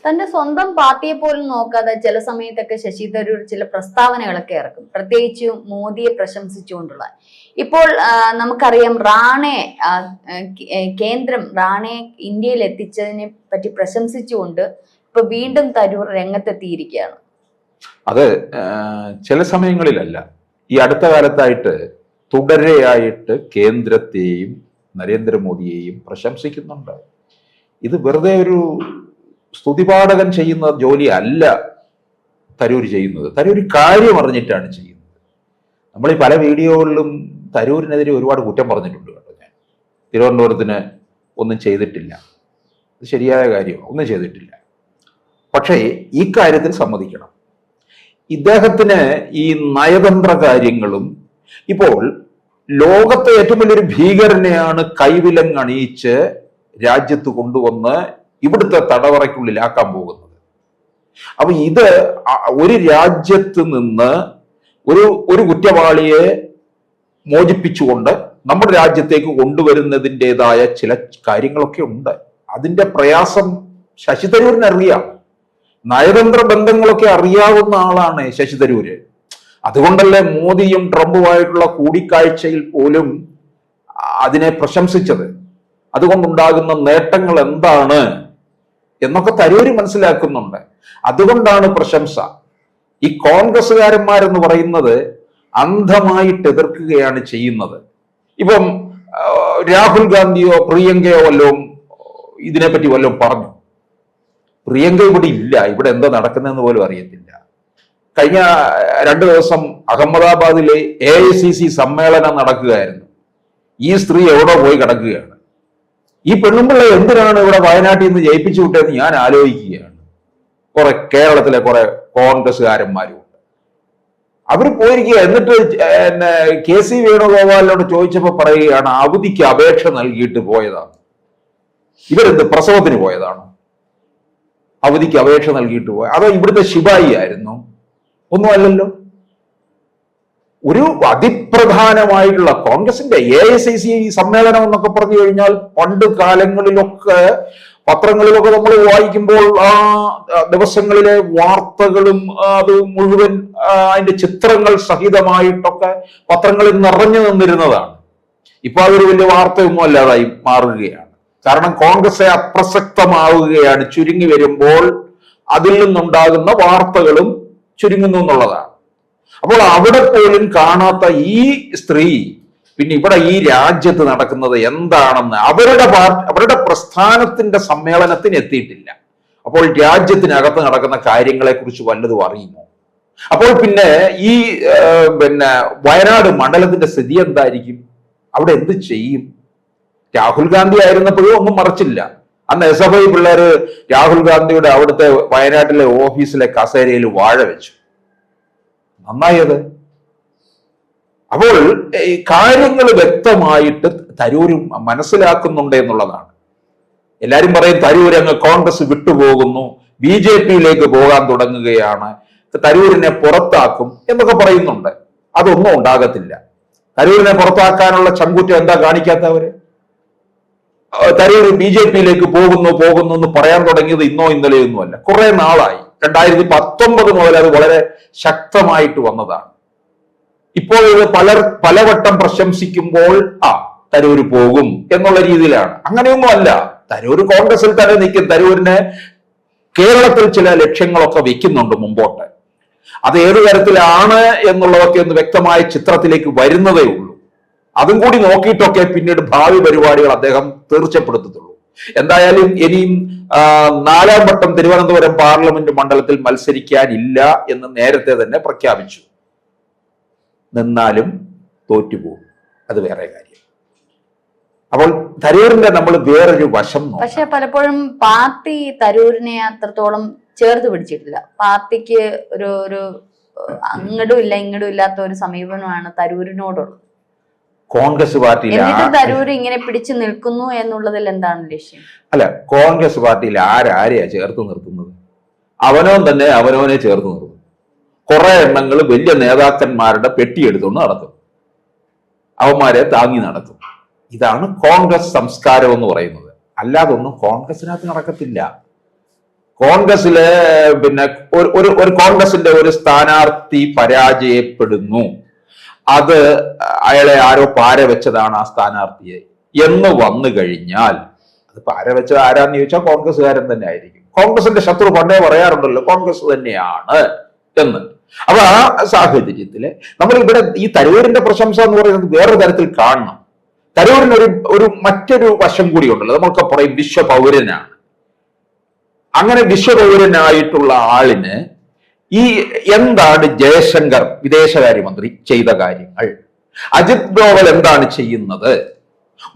തന്റെ സ്വന്തം പാർട്ടിയെ പോലും നോക്കാതെ ചില സമയത്തൊക്കെ ശശി തരൂർ ചില പ്രസ്താവനകളൊക്കെ ഇറക്കും, പ്രത്യേകിച്ച് മോദിയെ പ്രശംസിച്ചുകൊണ്ടുള്ള. ഇപ്പോൾ നമുക്കറിയാം റാണെ കേന്ദ്രം റാണെ ഇന്ത്യയിൽ എത്തിച്ചതിനെ പറ്റി പ്രശംസിച്ചുകൊണ്ട് ഇപ്പൊ വീണ്ടും തരൂർ രംഗത്തെത്തിയിരിക്കുകയാണ്. അത് ചില സമയങ്ങളിലല്ല, ഈ അടുത്ത കാലത്തായിട്ട് തുടരെയായിട്ട് കേന്ദ്രത്തെയും നരേന്ദ്രമോദിയെയും പ്രശംസിക്കുന്നുണ്ട്. ഇത് വെറുതെ ഒരു സ്തുതിപാഠകൻ ചെയ്യുന്ന ജോലി അല്ല തരൂർ ചെയ്യുന്നത്. തരൂർ കാര്യം അറിഞ്ഞിട്ടാണ് ചെയ്യുന്നത്. നമ്മൾ ഈ പല വീഡിയോകളിലും തരൂരിനെതിരെ ഒരുപാട് കുറ്റം പറഞ്ഞിട്ടുണ്ട് കേട്ടോ. ഞാൻ തിരുവനന്തപുരത്തിന് ഒന്നും ചെയ്തിട്ടില്ല, ഇത് ശരിയായ കാര്യമാണ്, ഒന്നും ചെയ്തിട്ടില്ല. പക്ഷേ ഈ കാര്യത്തിൽ സമ്മതിക്കണം, ഇദ്ദേഹത്തിന് ഈ നയതന്ത്ര കാര്യങ്ങളും, ഇപ്പോൾ ലോകത്തെ ഏറ്റവും വലിയൊരു ഭീകരനെയാണ് കൈവിലങ്ങണിയിച്ച് രാജ്യത്ത് കൊണ്ടുവന്ന് ഇവിടുത്തെ തടവറയ്ക്കുള്ളിലാക്കാൻ പോകുന്നത്. അപ്പൊ ഇത് ഒരു രാജ്യത്ത് നിന്ന് ഒരു കുറ്റവാളിയെ മോചിപ്പിച്ചുകൊണ്ട് നമ്മുടെ രാജ്യത്തേക്ക് കൊണ്ടുവരുന്നതിൻ്റെതായ ചില കാര്യങ്ങളൊക്കെ ഉണ്ട്. അതിന്റെ പ്രയാസം ശശി തരൂരിന് അറിയാം. നയതന്ത്ര ബന്ധങ്ങളൊക്കെ അറിയാവുന്ന ആളാണ് ശശി തരൂര്. അതുകൊണ്ടല്ലേ മോദിയും ട്രംപുമായിട്ടുള്ള കൂടിക്കാഴ്ചയിൽ പോലും അതിനെ പ്രശംസിച്ചത്. അതുകൊണ്ടുണ്ടാകുന്ന നേട്ടങ്ങൾ എന്താണ് എന്നൊക്കെ തരൂര് മനസ്സിലാക്കുന്നുണ്ട്. അതുകൊണ്ടാണ് പ്രശംസ. ഈ കോൺഗ്രസ്സുകാരന്മാരെന്ന് പറയുന്നത് അന്ധമായിട്ട് എതിർക്കുകയാണ് ചെയ്യുന്നത്. ഇപ്പം രാഹുൽ ഗാന്ധിയോ പ്രിയങ്കയോ വല്ലതും ഇതിനെപ്പറ്റി വല്ലതും പറഞ്ഞു? പ്രിയങ്ക ഇവിടെ ഇല്ല, ഇവിടെ എന്താ നടക്കുന്നതെന്ന് പോലും അറിയത്തില്ല. കഴിഞ്ഞ 2 ദിവസം അഹമ്മദാബാദിലെ AICC സമ്മേളനം നടക്കുകയായിരുന്നു. ഈ സ്ത്രീ എവിടെ പോയി കിടക്കുകയാണ്? ഈ പെണ്ണുമ്പിള്ള എന്തിനാണ് ഇവിടെ വയനാട്ടിൽ നിന്ന് ജയിപ്പിച്ചു വിട്ടതെന്ന് ഞാൻ ആലോചിക്കുകയാണ്. കേരളത്തിലെ കുറെ കോൺഗ്രസ്സുകാരന്മാരും ഉണ്ട്, അവർ പോയിരിക്കുക. എന്നിട്ട് KC വേണുഗോപാലിനോട് ചോദിച്ചപ്പോ പറയുകയാണ് അവധിക്ക് അപേക്ഷ നൽകിയിട്ട് പോയതാണ്. ഇവരെന്ത് പ്രസവത്തിന് പോയതാണോ? അവധിക്ക് അപേക്ഷ നൽകിയിട്ട് പോയ അതോ ഇവിടുത്തെ ശിപായി ആയിരുന്നു? ഒന്നുമല്ലല്ലോ. ഒരു അതിപ്രധാനമായിട്ടുള്ള കോൺഗ്രസിന്റെ AICC സമ്മേളനം എന്നൊക്കെ പറഞ്ഞു കഴിഞ്ഞാൽ പണ്ട് കാലങ്ങളിലൊക്കെ പത്രങ്ങളിലൊക്കെ നമ്മൾ വായിക്കുമ്പോൾ ആ ദിവസങ്ങളിലെ വാർത്തകളും അത് മുഴുവൻ അതിന്റെ ചിത്രങ്ങൾ സഹിതമായിട്ടൊക്കെ പത്രങ്ങളിൽ നിറഞ്ഞു നിന്നിരുന്നതാണ്. ഇപ്പൊ അതൊരു വലിയ വാർത്തയൊന്നും അല്ലാതായി മാറുകയാണ്. കാരണം കോൺഗ്രസ് അപ്രസക്തമാവുകയാണ്. ചുരുങ്ങി വരുമ്പോൾ അതിൽ നിന്നുണ്ടാകുന്ന വാർത്തകളും ചുരുങ്ങുന്നു എന്നുള്ളതാണ്. അപ്പോൾ അവിടെ പോലും കാണാത്ത ഈ സ്ത്രീ പിന്നെ ഇവിടെ ഈ രാജ്യത്ത് നടക്കുന്നത് എന്താണെന്ന് അവരുടെ പ്രസ്ഥാനത്തിന്റെ സമ്മേളനത്തിന് എത്തിയിട്ടില്ല. അപ്പോൾ രാജ്യത്തിനകത്ത് നടക്കുന്ന കാര്യങ്ങളെ കുറിച്ച് വല്ലതും അറിയുമോ? അപ്പോൾ പിന്നെ ഈ വയനാട് മണ്ഡലത്തിന്റെ സ്ഥിതി എന്തായിരിക്കും? അവിടെ എന്ത് ചെയ്യും? രാഹുൽ ഗാന്ധി ആയിരുന്നപ്പോഴും ഒന്നും മറച്ചില്ല. അന്ന് SFI പിള്ളേര് രാഹുൽ ഗാന്ധിയുടെ അവിടുത്തെ വയനാട്ടിലെ ഓഫീസിലെ കസേരയിൽ വാഴ വെച്ചു. നന്നായത്. അപ്പോൾ ഈ കാര്യങ്ങൾ വ്യക്തമായിട്ട് തരൂര് മനസ്സിലാക്കുന്നുണ്ട് എന്നുള്ളതാണ്. എല്ലാരും പറയും തരൂര് അങ്ങ് കോൺഗ്രസ് വിട്ടുപോകുന്നു, BJPയിലേക്ക് പോകാൻ തുടങ്ങുകയാണ്, തരൂരിനെ പുറത്താക്കും എന്നൊക്കെ പറയുന്നുണ്ട്. അതൊന്നും ഉണ്ടാകത്തില്ല. തരൂരിനെ പുറത്താക്കാനുള്ള ചങ്കൂറ്റം എന്താ കാണിക്കാത്തവര്? തരൂർ BJPയിലേക്ക് പോകുന്നു എന്ന് പറയാൻ തുടങ്ങിയത് ഇന്നോ ഇന്നലെയൊന്നും അല്ല, കുറെ നാളായി. 2019 മുതൽ അത് വളരെ ശക്തമായിട്ട് വന്നതാണ്. ഇപ്പോൾ ഇത് പലവട്ടം പ്രശംസിക്കുമ്പോൾ തരൂര് പോകും എന്നുള്ള രീതിയിലാണ്. അങ്ങനെയൊന്നും അല്ല. തരൂര് കോൺഗ്രസിൽ തന്നെ നിൽക്കും. തരൂരിന് കേരളത്തിൽ ചില ലക്ഷ്യങ്ങളൊക്കെ വെക്കുന്നുണ്ട് മുമ്പോട്ട്. അത് ഏത് തരത്തിലാണ് എന്നുള്ളതൊക്കെ ഒന്ന് വ്യക്തമായ ചിത്രത്തിലേക്ക് വരുന്നതേ ഉള്ളൂ. അതും കൂടി നോക്കിയിട്ടൊക്കെ പിന്നീട് ഭാവി പരിപാടികൾ അദ്ദേഹം തീർച്ചപ്പെടുത്തത്തുള്ളൂ. എന്തായാലും ഇനിയും 4ാം വട്ടം തിരുവനന്തപുരം പാർലമെന്റ് മണ്ഡലത്തിൽ മത്സരിക്കാനില്ല എന്ന് നേരത്തെ തന്നെ പ്രഖ്യാപിച്ചു. നിന്നാലും തോറ്റുപോകും, അത് വേറെ കാര്യം. അപ്പോൾ തരൂരിന്റെ നമ്മൾ വേറൊരു വശം നോക്കാം. പക്ഷെ പലപ്പോഴും പാർട്ടി തരൂരിനെ അത്രത്തോളം ചേർത്ത് പിടിച്ചിട്ടില്ല. പാർട്ടിക്ക് ഒരു അങ്ങടും ഇല്ല ഇങ്ങടും ഇല്ലാത്ത ഒരു സമീപനമാണ് തരൂരിനോടുള്ളത്. കോൺഗ്രസ് പാർട്ടിയിൽ തരൂർ ഇങ്ങനെ പിടിച്ചു നിൽക്കുന്നു എന്നുള്ളതിൽ എന്താണ് ലക്ഷ്യം? അല്ല, കോൺഗ്രസ് പാർട്ടിയിൽ ആരെയാ ചേർത്ത് നിർത്തുന്നത്? അവനവനെ ചേർത്ത് നിർത്തും. കുറെ എണ്ണങ്ങൾ വലിയ നേതാക്കന്മാരുടെ പെട്ടിയെടുത്തുകൊണ്ട് നടക്കും, അവന്മാരെ താങ്ങി നടക്കും. ഇതാണ് കോൺഗ്രസ് സംസ്കാരം എന്ന് പറയുന്നത്. അല്ലാതൊന്നും കോൺഗ്രസിനകത്ത് നടക്കത്തില്ല. കോൺഗ്രസിലെ പിന്നെ ഒരു കോൺഗ്രസിന്റെ ഒരു സ്ഥാനാർത്ഥി പരാജയപ്പെടുന്നു, അത് അയാളെ ആരോ പാര വെച്ചതാണ് ആ സ്ഥാനാർത്ഥിയെ എന്ന് വന്നു കഴിഞ്ഞാൽ, അത് പാര വെച്ചത് ആരാന്ന് ചോദിച്ചാൽ കോൺഗ്രസ്സുകാരൻ തന്നെ ആയിരിക്കും. കോൺഗ്രസിന്റെ ശത്രു പണ്ടേ പറയാറുണ്ടല്ലോ കോൺഗ്രസ് തന്നെയാണ് എന്ന്. അപ്പൊ ആ സാഹചര്യത്തില് നമ്മൾ ഇവിടെ ഈ തരൂരിന്റെ പ്രശംസ എന്ന് പറയുന്നത് വേറൊരു തരത്തിൽ കാണണം. തരൂരിന് ഒരു മറ്റൊരു വശം കൂടി ഉണ്ടല്ലോ, നമ്മൾക്ക് പറയും വിശ്വപൗരനാണ്. അങ്ങനെ വിശ്വപൗരനായിട്ടുള്ള ആളിന് ഈ എന്താണ് ജയശങ്കർ വിദേശകാര്യമന്ത്രി ചെയ്ത കാര്യങ്ങൾ, അജിത് ഡോവൽ എന്താണ് ചെയ്യുന്നത്,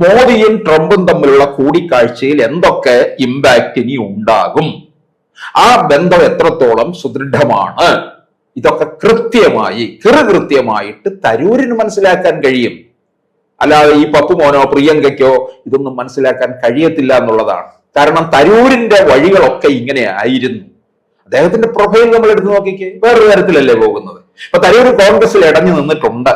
മോദിയും ട്രംപും തമ്മിലുള്ള കൂടിക്കാഴ്ചയിൽ എന്തൊക്കെ ഇമ്പാക്റ്റ് ഇനി ഉണ്ടാകും, ആ ബന്ധം എത്രത്തോളം സുദൃഢമാണ്, ഇതൊക്കെ കൃത്യമായിട്ട് തരൂരിന് മനസ്സിലാക്കാൻ കഴിയും. അല്ലാതെ ഈ പപ്പുമോനോ പ്രിയങ്കയ്ക്കോ ഇതൊന്നും മനസ്സിലാക്കാൻ കഴിയത്തില്ല എന്നുള്ളതാണ്. കാരണം തരൂരിന്റെ വഴികളൊക്കെ ഇങ്ങനെ ആയിരുന്നു. അദ്ദേഹത്തിന്റെ പ്രൊഫൈൽ നമ്മൾ എടുത്ത് നോക്കിക്കേ, വേറൊരു തരത്തിലല്ലേ പോകുന്നത്. ഇപ്പൊ തരൂർ കോൺഗ്രസിൽ ഇടഞ്ഞു നിന്നിട്ടുണ്ട്.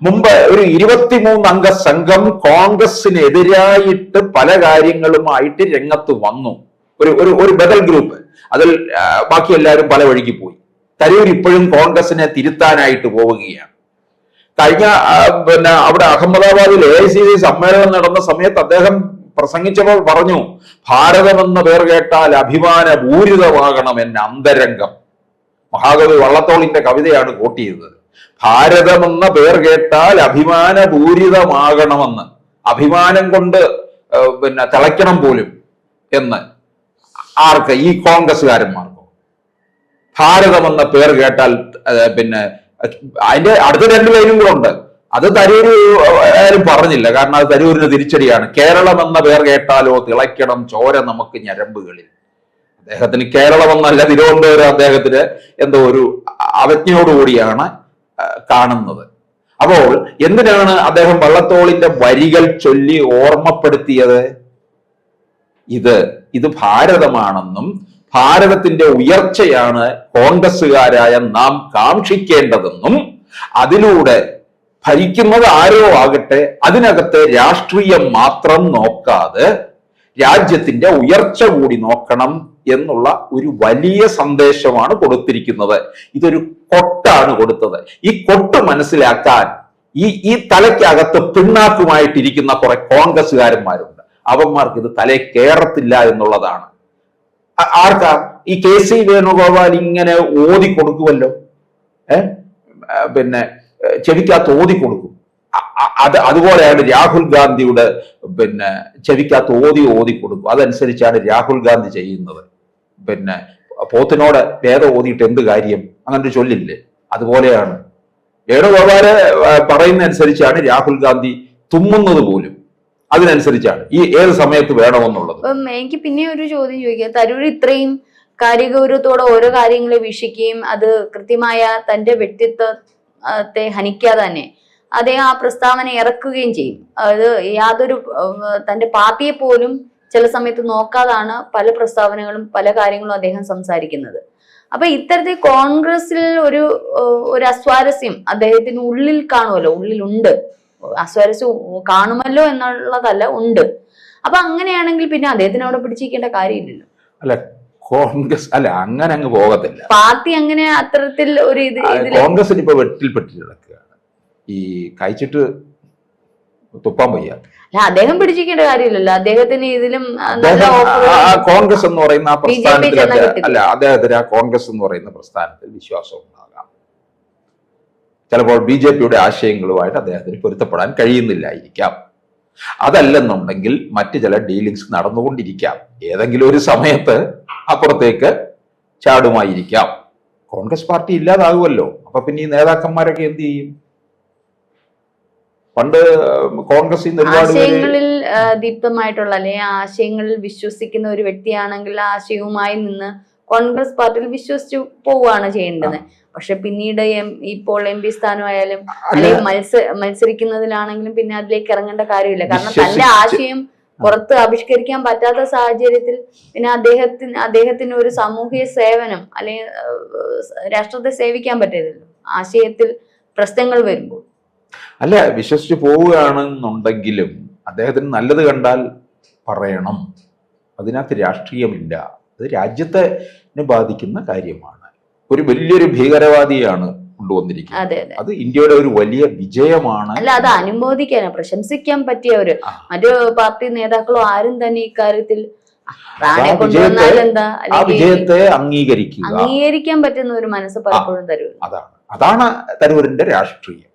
മുമ്പ് ഒരു 23 അംഗ സംഘം കോൺഗ്രസിനെതിരായിട്ട് പല കാര്യങ്ങളുമായിട്ട് രംഗത്ത് വന്നു. ഒരു ബദൽ ഗ്രൂപ്പ്, അതിൽ ബാക്കി എല്ലാവരും പല വഴിക്ക് പോയി. തരൂർ ഇപ്പോഴും കോൺഗ്രസിനെ തിരുത്താനായിട്ട് പോവുകയാണ്. കഴിഞ്ഞ അവിടെ അഹമ്മദാബാദിൽ AICC സമ്മേളനം നടന്ന സമയത്ത് അദ്ദേഹം പ്രസംഗിച്ചപ്പോൾ പറഞ്ഞു, ഭാരതമെന്ന പേർ കേട്ടാൽ അഭിമാനപൂരിതമാകണം എന്ന അന്തരംഗം. മഹാകവി വള്ളത്തോളിന്റെ കവിതയാണ് കോട്ട് ചെയ്തത്. ഭാരതമെന്ന പേർ കേട്ടാൽ അഭിമാനപൂരിതമാകണമെന്ന്, അഭിമാനം കൊണ്ട് തിളയ്ക്കണം പോലും എന്ന്. ആർക്ക്? ഈ കോൺഗ്രസ്സുകാരന്മാർക്കോ? ഭാരതമെന്ന പേർ കേട്ടാൽ അതിന്റെ അടുത്ത 2 ലൈനും കൂടെ ഉണ്ട്. അത് തരൂര് ആരും പറഞ്ഞില്ല, കാരണം അത് തരൂരിന് തിരിച്ചടിയാണ്. കേരളം എന്ന പേർ കേട്ടാലോ തിളയ്ക്കണം ചോര നമുക്ക് ഞരമ്പുകളിൽ. അദ്ദേഹത്തിന് കേരളം എന്നല്ല തിരുവനന്തപുരം അദ്ദേഹത്തിന് എന്തോ ഒരു അവജ്ഞയോടുകൂടിയാണ് കാണുന്നത്. അപ്പോൾ എന്തിനാണ് അദ്ദേഹം വള്ളത്തോളിന്റെ വരികൾ ചൊല്ലി ഓർമ്മപ്പെടുത്തിയത്? ഇത് ഭാരതമാണെന്നും ഭാരതത്തിന്റെ ഉയർച്ചയാണ് കോൺഗ്രസ്സുകാരായ നാം കാക്ഷിക്കേണ്ടതെന്നും അതിലൂടെ ഭരിക്കുന്നത് ആരോ ആകട്ടെ അതിനകത്തെ രാഷ്ട്രീയം മാത്രം നോക്കാതെ രാജ്യത്തിന്റെ ഉയർച്ച കൂടി നോക്കണം എന്നുള്ള ഒരു വലിയ സന്ദേശമാണ് കൊടുത്തിരിക്കുന്നത്. ഇതൊരു കൊട്ടാണ് കൊടുത്തത്. ഈ കൊട്ട് മനസ്സിലാക്കാൻ ഈ തലയ്ക്കകത്ത് പിണ്ണാക്കുമായിട്ടിരിക്കുന്ന കുറെ കോൺഗ്രസ്സുകാരന്മാരുണ്ട്. അവന്മാർക്ക് ഇത് തലയിൽ കയറത്തില്ല എന്നുള്ളതാണ്. ആർക്കാ? ഈ KC വേണുഗോപാൽ ഇങ്ങനെ ഓതി കൊടുക്കുമല്ലോ, ചെവിക്കകത്ത് ഓതി കൊടുക്കും. അതുപോലെയാണ് രാഹുൽ ഗാന്ധിയുടെ ചെവിക്കകത്ത് ഓതി കൊടുക്കും. അതനുസരിച്ചാണ് രാഹുൽ ഗാന്ധി ചെയ്യുന്നത്. പോത്തിനോട് വേദം ഓതിയിട്ട് എന്ത് കാര്യം, അങ്ങനൊരു ചൊല്ലില്ലേ? അതുപോലെയാണ് വേണുഗോപാല് പറയുന്ന അനുസരിച്ചാണ് രാഹുൽ ഗാന്ധി തുമ്മുന്നത് പോലും. അതിനനുസരിച്ചാണ് ഈ ഏത് സമയത്ത് വേണമെന്നുള്ളത്. എനിക്ക് പിന്നെ ഒരു ചോദ്യം ചോദിക്കുക, തരൂർ ഇത്രയും കാര്യഗൗരവത്തോടെ ഓരോ കാര്യങ്ങളെ വീക്ഷിക്കുകയും അത് കൃത്യമായ തന്റെ വ്യക്തിത്വത്തെ ഹനിക്കാതെ തന്നെ അദ്ദേഹം ആ പ്രസ്താവന ഇറക്കുകയും ചെയ്യും. അത് യാതൊരു തന്റെ പാർട്ടിയെ പോലും ചില സമയത്ത് നോക്കാതാണ് പല പ്രസ്താവനകളും പല കാര്യങ്ങളും അദ്ദേഹം സംസാരിക്കുന്നത്. അപ്പൊ ഇത്തരത്തിൽ കോൺഗ്രസിൽ ഒരു അസ്വാരസ്യം അദ്ദേഹത്തിന് ഉള്ളിൽ കാണുമല്ലോ, ഉള്ളിലുണ്ട്. അസ്വാരസ്യം കാണുമല്ലോ എന്നുള്ളതല്ല, ഉണ്ട്. അപ്പൊ അങ്ങനെയാണെങ്കിൽ പിന്നെ അദ്ദേഹത്തിന് അവിടെ പിടിച്ചിരിക്കേണ്ട കാര്യമില്ലല്ലോ. അല്ല, കോൺഗ്രസ് അല്ല അങ്ങനെ അങ്ങ് പോകത്തില്ല. പാർട്ടി അങ്ങനെ അത്തരത്തിൽ ഒരു കോൺഗ്രസിന് ഇപ്പൊ വെട്ടിൽപ്പെട്ട് കിടക്കുകയാണ്. ഈ കഴിച്ചിട്ട് തുപ്പാൻ വയ്യ. അദ്ദേഹം പിടിച്ചിരിക്കേണ്ട കാര്യമില്ലല്ലോ. അദ്ദേഹത്തിന് ഇതിലും കോൺഗ്രസ് എന്ന് പറയുന്ന ആ പ്രസ്ഥാനത്തിൽ അല്ല, അദ്ദേഹത്തിന് ആ കോൺഗ്രസ് എന്ന് പറയുന്ന പ്രസ്ഥാനത്തിൽ വിശ്വാസം ഉണ്ടാകാം. ചിലപ്പോൾ BJPയുടെ ആശയങ്ങളുമായിട്ട് അദ്ദേഹത്തിന് പൊരുത്തപ്പെടാൻ കഴിയുന്നില്ലായിരിക്കാം. അതല്ലെന്നുണ്ടെങ്കിൽ മറ്റു ചില ഡീലിങ്സ് നടന്നുകൊണ്ടിരിക്കാം. ഏതെങ്കിലും ഒരു സമയത്ത് അപ്പുറത്തേക്ക് ചാടുമായിരിക്കാം. കോൺഗ്രസ് പാർട്ടി ഇല്ലാതാകുമല്ലോ. അപ്പൊ പിന്നെ ഈ നേതാക്കന്മാരൊക്കെ എന്ത് ചെയ്യും? പണ്ട് കോൺഗ്രസ് ആശയങ്ങളിൽ ദീപ്തമായിട്ടുള്ള അല്ലെങ്കിൽ ആശയങ്ങളിൽ വിശ്വസിക്കുന്ന ഒരു വ്യക്തിയാണെങ്കിൽ ആശയവുമായി നിന്ന് കോൺഗ്രസ് പാർട്ടിയിൽ വിശ്വസിച്ചു പോവുകയാണ് ചെയ്യേണ്ടത്. പക്ഷെ പിന്നീട് ഇപ്പോൾ MP സ്ഥാനമായാലും അല്ലെങ്കിൽ മത്സരിക്കുന്നതിലാണെങ്കിലും പിന്നെ അതിലേക്ക് ഇറങ്ങേണ്ട കാര്യമില്ല. കാരണം തന്റെ ആശയം പുറത്ത് ആവിഷ്കരിക്കാൻ പറ്റാത്ത സാഹചര്യത്തിൽ പിന്നെ അദ്ദേഹത്തിന് ഒരു സാമൂഹിക സേവനം അല്ലെങ്കിൽ രാഷ്ട്രത്തെ സേവിക്കാൻ പറ്റില്ലല്ലോ ആശയത്തിൽ പ്രശ്നങ്ങൾ വരുമ്പോൾ. അല്ല, വിശ്വസിച്ച് പോവുകയാണെന്നുണ്ടെങ്കിലും അദ്ദേഹത്തിന് നല്ലത് കണ്ടാൽ പറയണം. അതിനകത്ത് രാഷ്ട്രീയമില്ല. അത് രാജ്യത്തെ ബാധിക്കുന്ന കാര്യമാണ്. ഒരു വലിയൊരു ഭീകരവാദിയാണ് കൊണ്ടുവന്നിരിക്കുന്നത്. അതെ അതെ. അത് ഇന്ത്യയുടെ ഒരു വലിയ വിജയമാണ്. അല്ല, അത് അനുമോദിക്കാനോ പ്രശംസിക്കാൻ പറ്റിയവര് മറ്റു പാർട്ടി നേതാക്കളോ ആരും തന്നെ ഇക്കാര്യത്തിൽ റാണെ കൊണ്ടുവന്നാൽ എന്താ, ആ വിജയത്തെ അംഗീകരിക്കുക, അംഗീകരിക്കാൻ പറ്റുന്ന ഒരു മനസ്സ് പലപ്പോഴും തരൂർ. അതാണ് തരൂരിന്റെ രാഷ്ട്രീയം.